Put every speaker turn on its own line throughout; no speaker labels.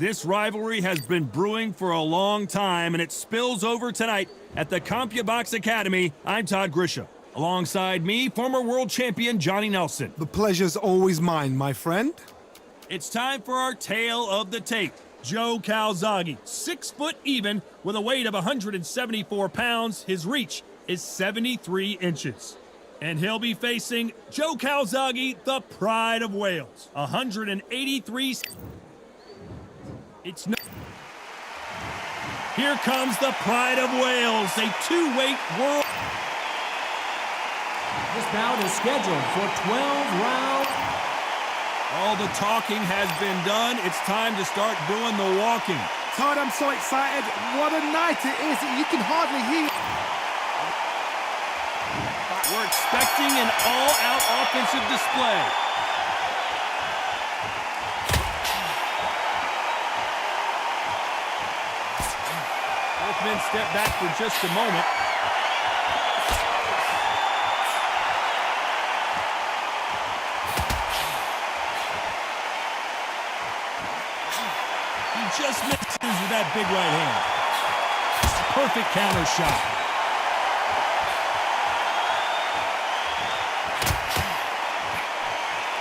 This rivalry has been brewing for a long time, and it spills over tonight at the CompuBox Academy. I'm Todd Grisham. Alongside me, former world champion Johnny Nelson.
The pleasure's always mine, my friend.
It's time for our tale of the tape. Joe Calzaghe, 6 foot even, with a weight of 174 pounds. His reach is 73 inches. And he'll be facing Joe Calzaghe, the pride of Wales. 183. It's no. Here comes the pride of Wales, a 2-weight world.
This bout is scheduled for 12 rounds.
All the talking has been done. It's time to start doing the walking.
Todd, I'm so excited. What a night it is. You can hardly hear.
We're expecting an all-out offensive display. Both men step back for just a moment. He just misses with that big right hand. Perfect counter shot.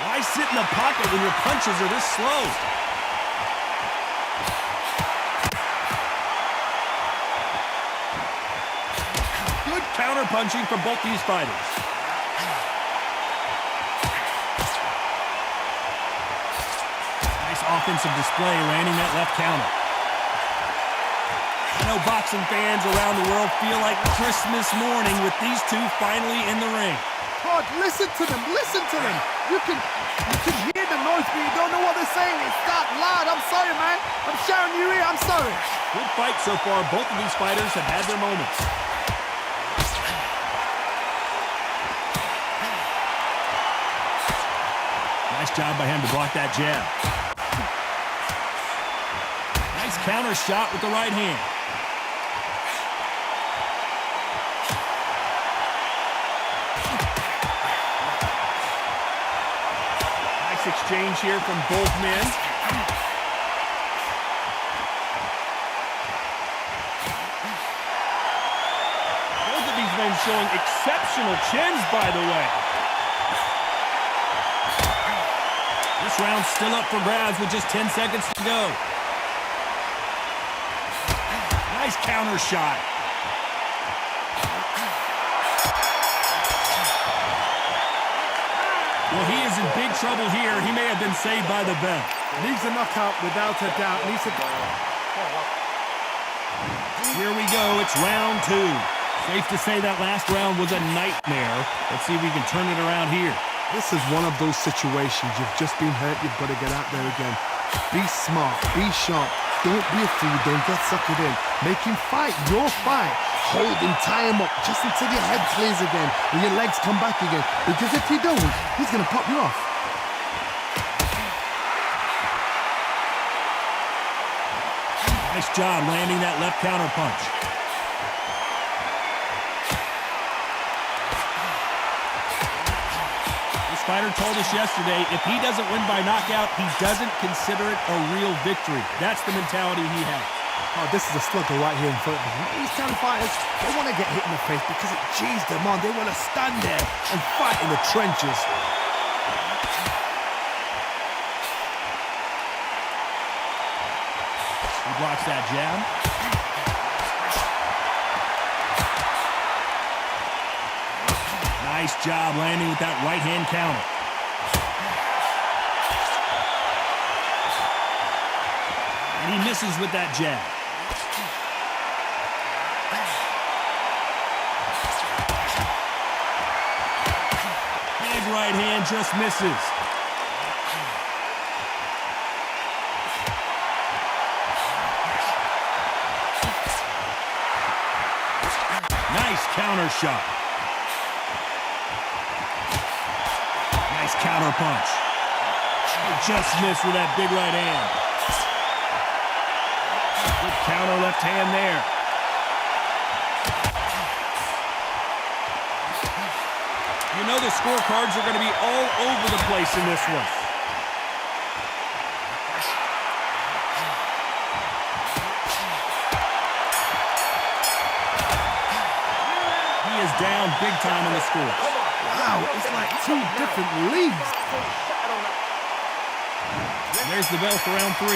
Why sit in the pocket when your punches are this slow? Good counter punching from both these fighters. Nice offensive display, landing that left counter. I know boxing fans around the world feel like Christmas morning with these two finally in the ring.
Todd, listen to them. Listen to them. You can hear the noise, but you don't know what they're saying. It's that loud. I'm sorry, man. I'm shouting you here. I'm sorry.
Good fight so far. Both of these fighters have had their moments. Nice job by him to block that jab. Nice counter shot with the right hand. Nice exchange here from both men. Both of these men showing exceptional chins, by the way. This round's still up for grabs with just 10 seconds to go. Nice counter shot. Well, he is in big trouble here. He may have been saved by the bell.
Needs a knockout without a doubt. Needs a...
Here we go. It's round 2. Safe to say that last round was a nightmare. Let's see if we can turn it around here.
This is one of those situations. You've just been hurt. You've got to get out there again. Be smart. Be sharp. Don't be a fool. Don't get suckered in. Make him fight your fight. Hold him, tie him up just until your head clears again and your legs come back again. Because if you don't, he's going to pop you off.
Nice job landing that left counter punch. This fighter told us yesterday, if he doesn't win by knockout, he doesn't consider it a real victory. That's the mentality he has.
Oh, this is a slugger right here in front of them. These kind of fighters, they want to get hit in the face because it cheers them on. They want to stand there and fight in the trenches.
He blocks that jab. Nice job landing with that right hand counter. And he misses with that jab. Big right hand just misses. Nice counter shot. Nice counter punch. Just missed with that big right hand. Good counter left hand there. You know the scorecards are going to be all over the place in this one. is down big time in the score.
Wow, it's like two different leagues.
There's the bell for round 3.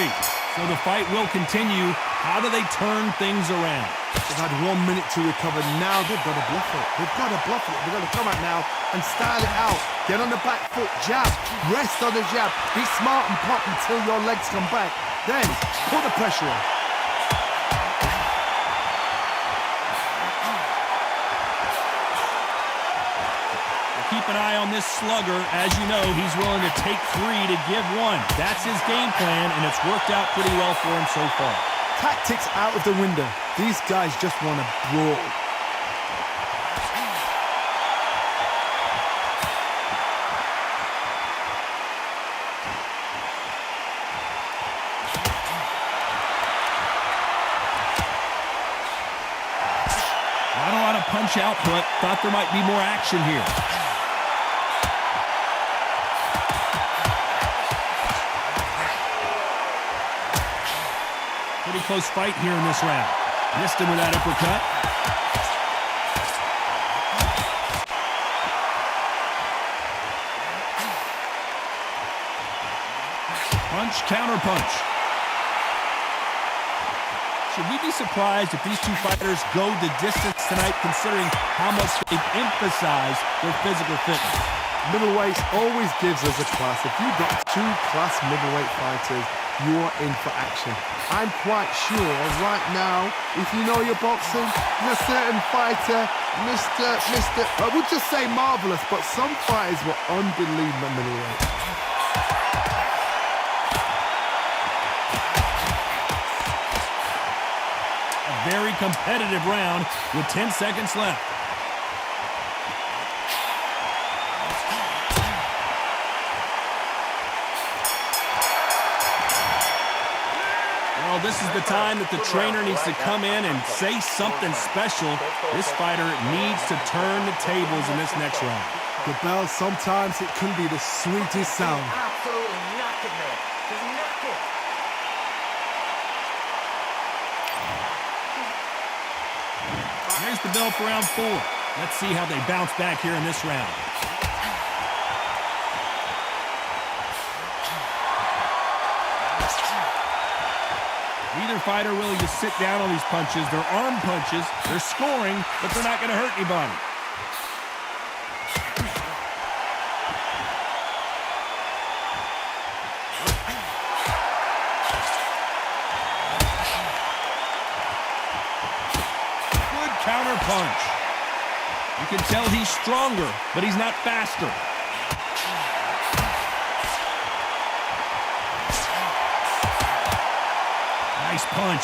So the fight will continue. How do they turn things around?
They've had 1 minute to recover. Now they've got to bluff it. They've got to bluff it. They've got to come out now and style it out. Get on the back foot, jab. Rest on the jab. Be smart and pop until your legs come back. Then put the pressure on.
Keep an eye on this slugger. As you know, he's willing to take 3 to give 1. That's his game plan, and it's worked out pretty well for him so far.
Tactics out of the window. These guys just want to brawl.
Not a lot of punch output. Thought there might be more action here. Pretty close fight here in this round. Missed him with that uppercut. Punch, counter punch. Should we be surprised if these two fighters go the distance tonight, considering how much they've emphasized their physical fitness?
Middleweight always gives us a class. If you've got 2 class middleweight fighters, you're in for action. I'm quite sure right now, if you know your boxing, there's a certain fighter, I would just say marvelous, but some fighters were unbelievable middleweight.
A very competitive round with 10 seconds left. Well, this is the time that the trainer needs to come in and say something special. This fighter needs to turn the tables in this next round.
The bell, sometimes it can be the sweetest sound.
Absolutely knocked it, man. Just knocked it.
Here's the bell for round 4. Let's see how they bounce back here in this round. Neither fighter willing to sit down on these punches. They're arm punches. They're scoring, but they're not going to hurt anybody. Good counter punch. You can tell he's stronger, but he's not faster. Nice punch.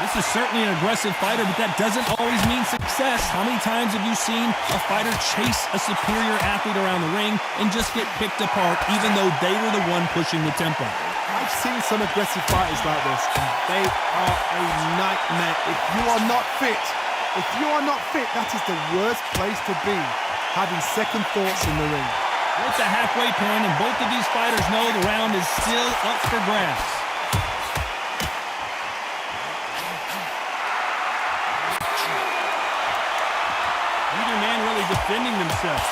This is certainly an aggressive fighter, but that doesn't always mean success. How many times have you seen a fighter chase a superior athlete around the ring and just get picked apart, even though they were the one pushing the tempo?
I've seen some aggressive fighters like this, and they are a nightmare. If you are not fit, that is the worst place to be, having second thoughts in the ring.
It's a halfway point, and both of these fighters know the round is still up for grabs. Neither man really defending themselves.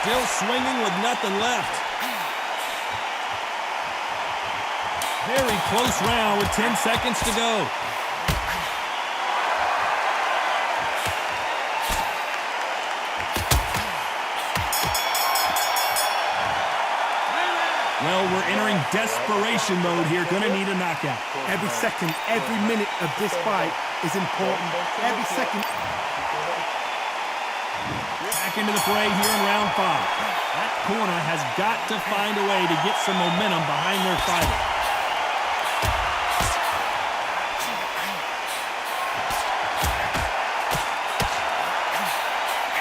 Still swinging with nothing left. Very close round with 10 seconds to go. Well, we're entering desperation mode here. Gonna need a knockout.
Every second, every minute of this fight is important. Every second.
Back into the fray here in round 5. That corner has got to find a way to get some momentum behind their fighter.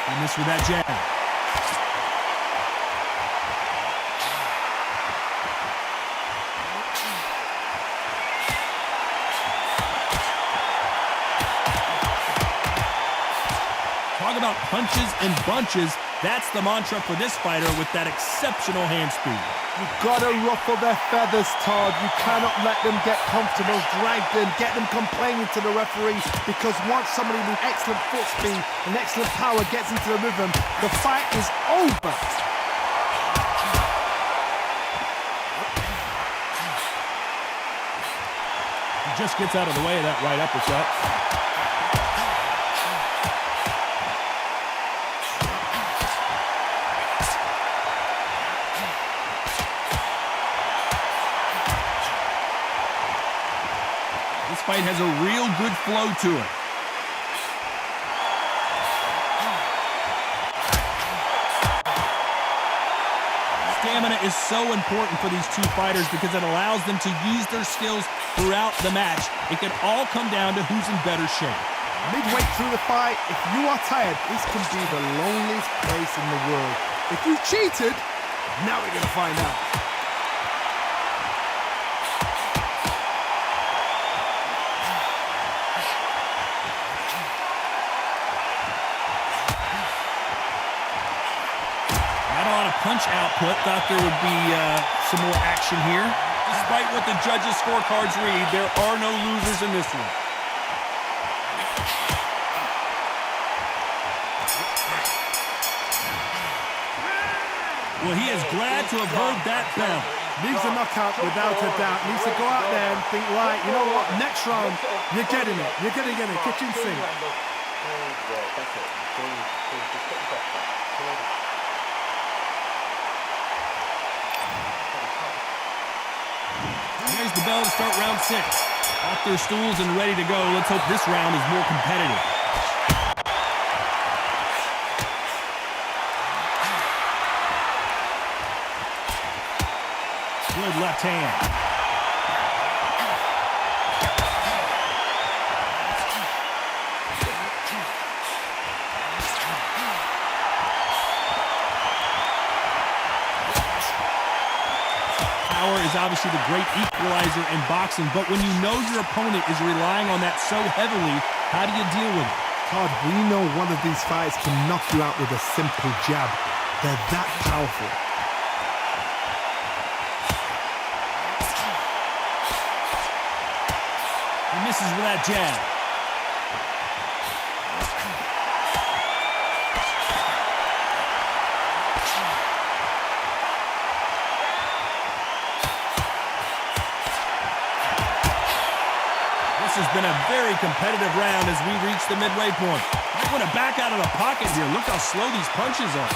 He missed with that jab. Talk about punches and bunches. That's the mantra for this fighter with that exceptional hand speed.
You've got to ruffle their feathers, Todd. You cannot let them get comfortable, drag them, get them complaining to the referee, because once somebody with excellent foot speed and excellent power gets into the rhythm, the fight is over.
He just gets out of the way of that right uppercut. This fight has a real good flow to it. Stamina is so important for these two fighters because it allows them to use their skills throughout the match. It can all come down to who's in better shape.
Midway through the fight, if you are tired, this can be the loneliest place in the world. If you cheated, now we're going to find out.
Punch output. Thought there would be some more action here. Despite what the judges' scorecards read, there are no losers in this one. Well, he is glad to have heard that bell.
Needs a knockout without a doubt. Needs to go out there and think, right, you know what, next round, you're getting it. You're going to get it. Kitchen sink.
Here's the bell to start round 6. Off their stools and ready to go. Let's hope this round is more competitive. Good left hand. Power is obviously the great equalizer in boxing, but when you know your opponent is relying on that so heavily, how do you deal with it?
Todd, we know one of these fights can knock you out with a simple jab. They're that powerful.
He misses with that jab. This has been a very competitive round as we reach the midway point. I want to back out of the pocket here. Look how slow these punches are.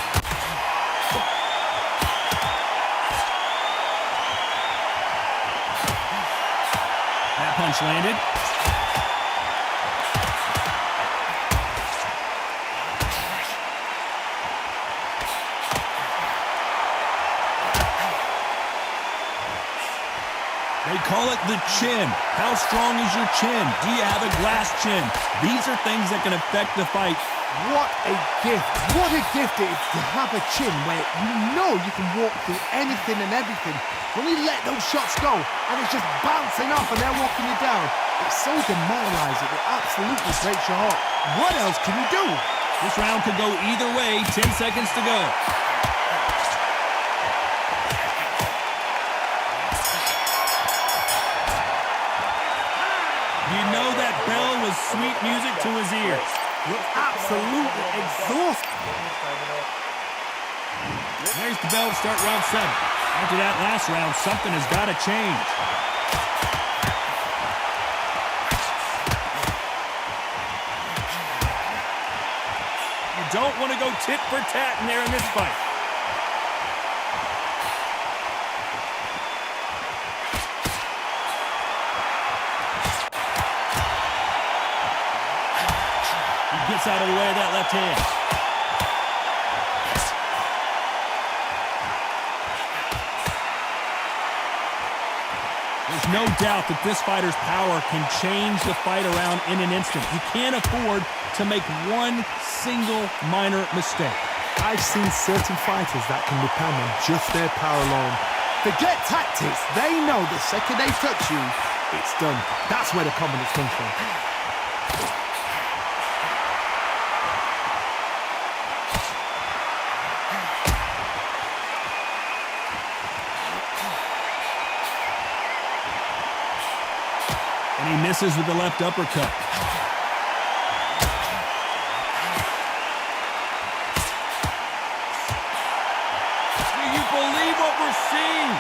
That punch landed. They call it the chin. How strong is your chin? Do you have a glass chin? These are things that can affect the fight.
What a gift. What a gift it is to have a chin where you know you can walk through anything and everything. When you let those shots go and it's just bouncing off and they're walking you down, it's so demoralizing. It absolutely breaks your heart. What else can you do?
This round could go either way. 10 seconds to go. You know that bell was sweet music to his ears.
You're absolutely exhausted.
There's the bell to start round 7. After that last round, something has got to change. You don't want to go tit for tat in there in this fight. Gets out of the way of that left hand. There's no doubt that this fighter's power can change the fight around in an instant. You can't afford to make one single minor mistake.
I've seen certain fighters that can depend on just their power alone. Forget tactics. They know the second they touch you, it's done. That's where the confidence comes from.
misses with the left uppercut. Do you believe what we're seeing?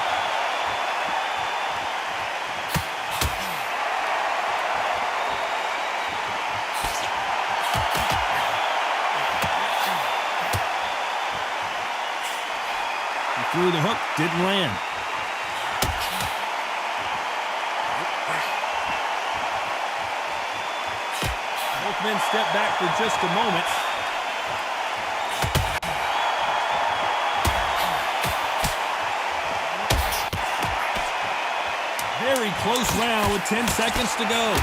He threw the hook, didn't land. Both men step back for just a moment. Very close round with 10 seconds to go.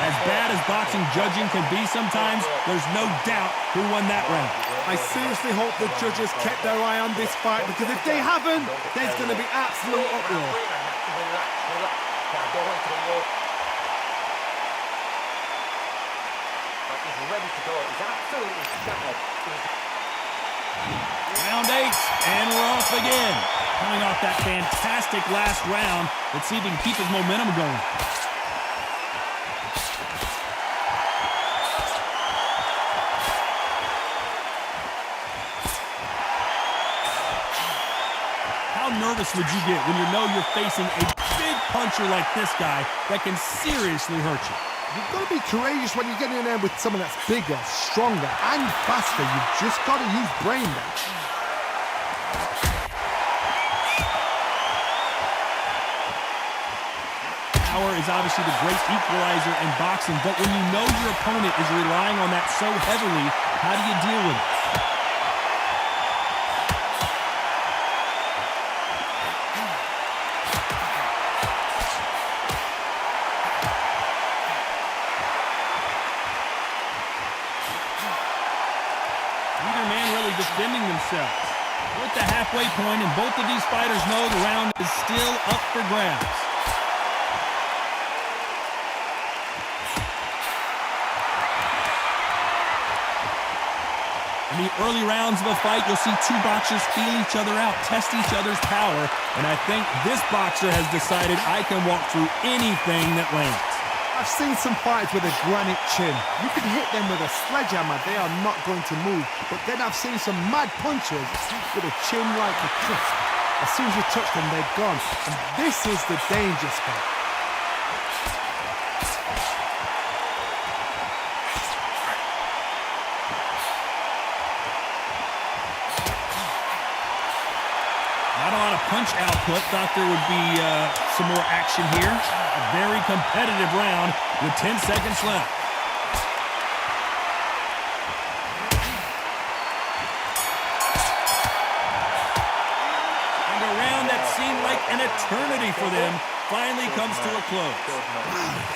As bad as boxing judging can be sometimes, there's no doubt who won that round.
I seriously hope the judges kept their eye on this fight, because if they haven't, there's going to be absolute uproar.
He's ready to go. He's absolutely shattered.
Round 8, and we're off again. Coming off that fantastic last round, let's see if he can keep his momentum going. How nervous would you get when you know you're facing a big puncher like this guy that can seriously hurt you?
You've got to be courageous when you're getting in there with someone that's bigger, stronger, and faster. You've just got to use brain there.
Power is obviously the great equalizer in boxing, but when you know your opponent is relying on that so heavily, how do you deal with it? Defending themselves. We're at the halfway point, and both of these fighters know the round is still up for grabs. In the early rounds of a fight, you'll see two boxers feel each other out, test each other's power, and I think this boxer has decided I can walk through anything that lands.
I've seen some fighters with a granite chin. You can hit them with a sledgehammer, they are not going to move. But then I've seen some mad punchers with a chin like a crisp. As soon as you touch them, they're gone. And this is the danger spot.
Not a lot of punch output. Thought there would be some more action here. A very competitive round with 10 seconds left. And a round that seemed like an eternity for them finally comes to a close.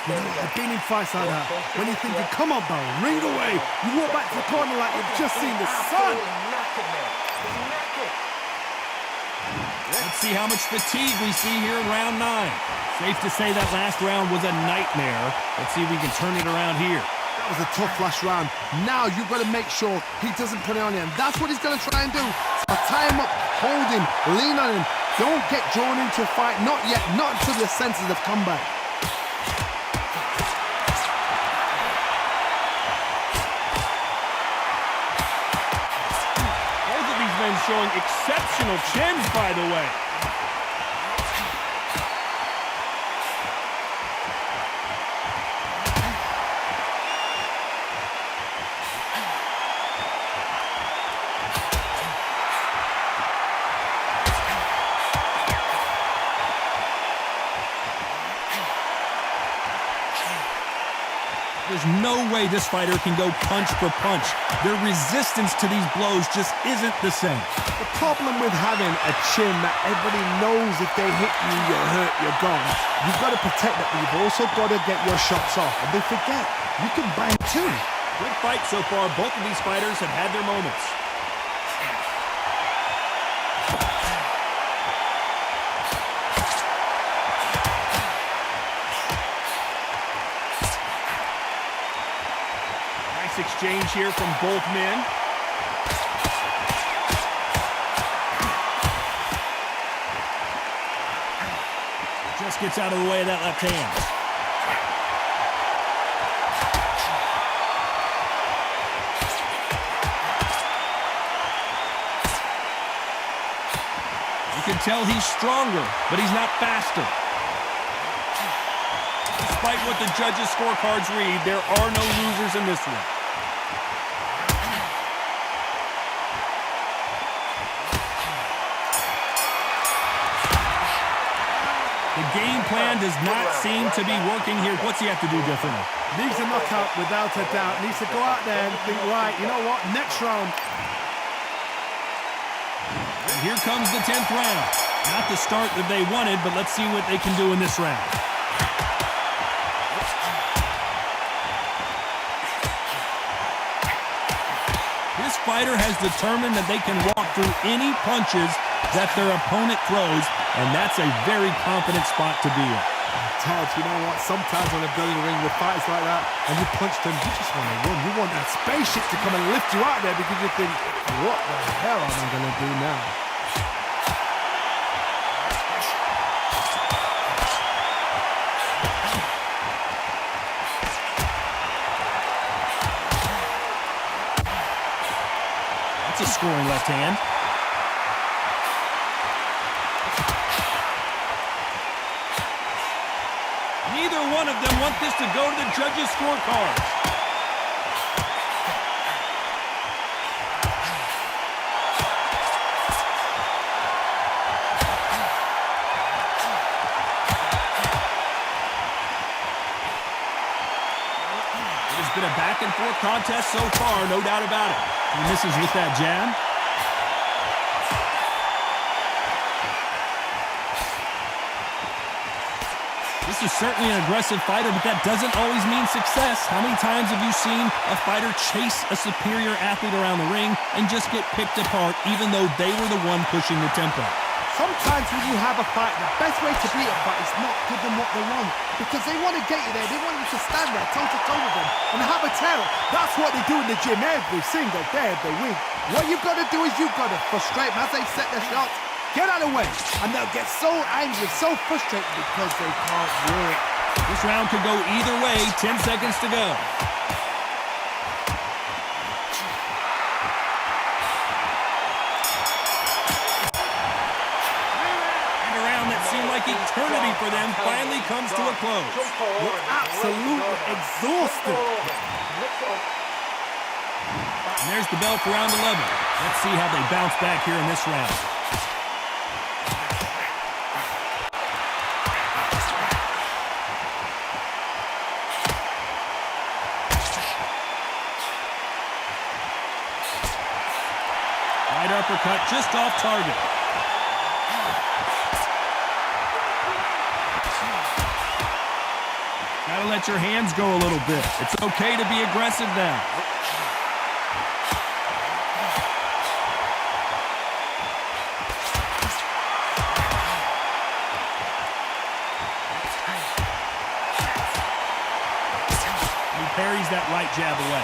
You know, I've been in fights like that. When you're thinking, come on, Barry, ring away. You walk back to the corner like you've just seen the sun.
Let's see how much fatigue we see here in round 9. Safe to say that last round was a nightmare. Let's see if we can turn it around here.
That was a tough last round. Now you've got to make sure he doesn't put it on you, and that's what he's going to try and do. So tie him up, hold him, lean on him. Don't get drawn into a fight. Not yet. Not until your senses have come back.
Both of these men showing exceptional chins, by the way. There's no way this fighter can go punch for punch. Their resistance to these blows just isn't the same.
The problem with having a chin that everybody knows if they hit you, you're hurt, you're gone. You've got to protect that, but you've also got to get your shots off. And they forget, you can bang too.
Good fight so far. Both of these fighters have had their moments. Exchange here from both men. gets out of the way of that left hand. You can tell he's stronger, but he's not faster. Despite what the judges' scorecards read, there are no losers in this one. The game plan does not seem to be working here. What's he have to do differently?
Needs a knockout without a doubt. Needs to go out there and think, right, you know what, next round.
And here comes the 10th round. Not the start that they wanted, but let's see what they can do in this round. This fighter has determined that they can walk through any punches that their opponent throws, and that's a very confident spot to be in.
Todd, you know what? Sometimes when they're building a ring with fights like that, and you punch them, you just want to run. You want that spaceship to come and lift you out there because you think, what the hell am I going to do now?
That's a scoring left hand. Neither one of them want this to go to the judges' scorecards. It has been a back-and-forth contest so far, no doubt about it. He misses with that jab. This is certainly an aggressive fighter, but that doesn't always mean success. How many times have you seen a fighter chase a superior athlete around the ring and just get picked apart even though they were the one pushing the tempo?
Sometimes when you have a fight, the best way to beat a fight is not give them what they want. Because they want to get you there. They want you to stand there toe-to-toe with them and have a terror. That's what they do in the gym every single day of the week. What you've got to do is you've got to frustrate them as they set their shots. Get out of the way. And they'll get so angry, so frustrated because they can't work.
This round could go either way. 10 seconds to go. And a round that seemed like eternity for them finally comes to a close.
We're absolutely exhausted.
And there's the bell for round 11. Let's see how they bounce back here in this round. Right uppercut just off target. Gotta let your hands go a little bit. It's okay to be aggressive now. He parries that right jab away.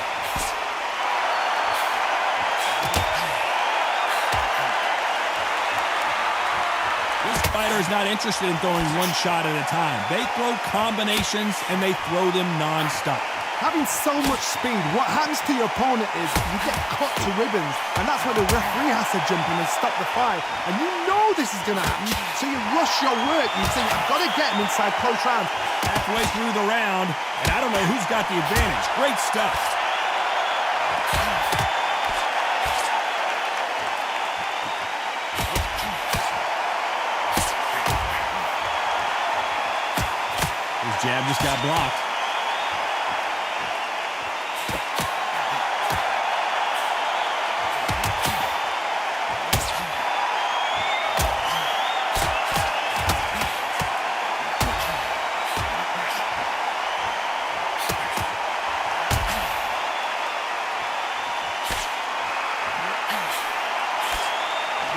Fighter is not interested in throwing one shot at a time. They throw combinations and they throw them non-stop.
Having so much speed, what happens to your opponent is you get cut to ribbons, and that's where the referee has to jump in and stop the fight. And you know this is going to happen, so you rush your work. You think, I've got to get him inside close round.
Halfway through the round, and I don't know who's got the advantage. Great stuff. Jab just got blocked.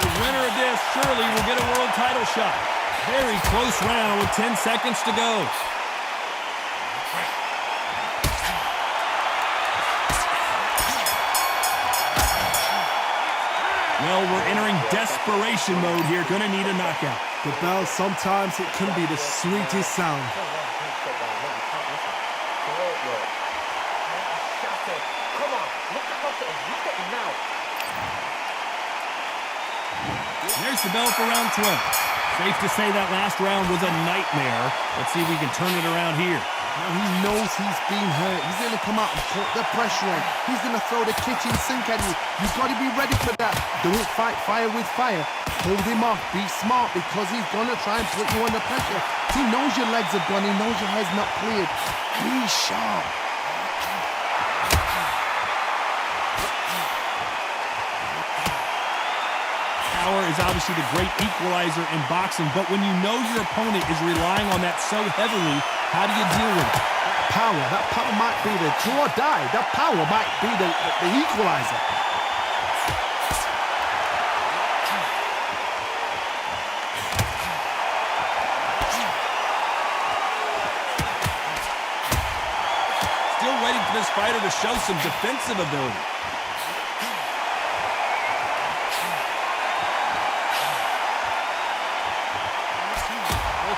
The winner of this surely will get a world title shot. Very close round with 10 seconds to go. Well, we're entering desperation mode here. Gonna need a knockout.
The bell, sometimes it can be the sweetest sound.
Come on, look across it and look at him now.
There's the bell for round 12. Safe to say that last round was a nightmare. Let's see if we can turn it around here.
Now he knows he's been hurt. He's going to come out and put the pressure on. He's going to throw the kitchen sink at you. You've got to be ready for that. Don't fight fire with fire. Hold him off. Be smart because he's going to try and put you under pressure. He knows your legs are gone. He knows your head's not cleared. Be sharp.
Power is obviously the great equalizer in boxing, but when you know your opponent is relying on that so heavily, how do you deal with it?
That power might be the do or die. That power might be the equalizer.
Still waiting for this fighter to show some defensive ability.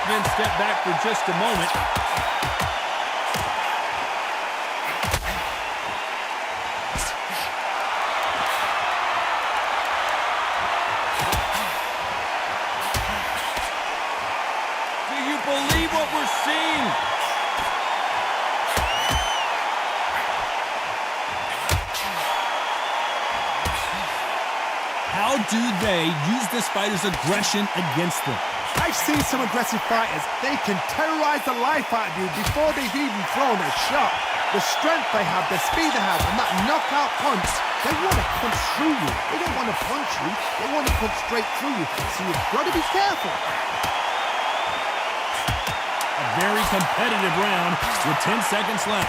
Men step back for just a moment. Do you believe what we're seeing? How do they use this fighter's aggression against them?
I've seen some aggressive fighters. They can terrorize the life out of you before they've even thrown a shot. The strength they have, the speed they have, and that knockout punch, they want to punch through you. They don't want to punch you. They want to punch straight through you. So you've got to be careful.
A very competitive round with 10 seconds left.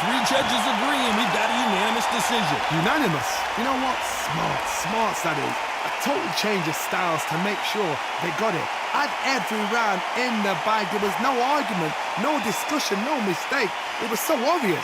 Three judges agree, and we've got a unanimous decision.
Unanimous? You know what? Smart, that is. A total change of styles to make sure they got it. At every round in the bag, there was no argument, no discussion, no mistake. It was so obvious.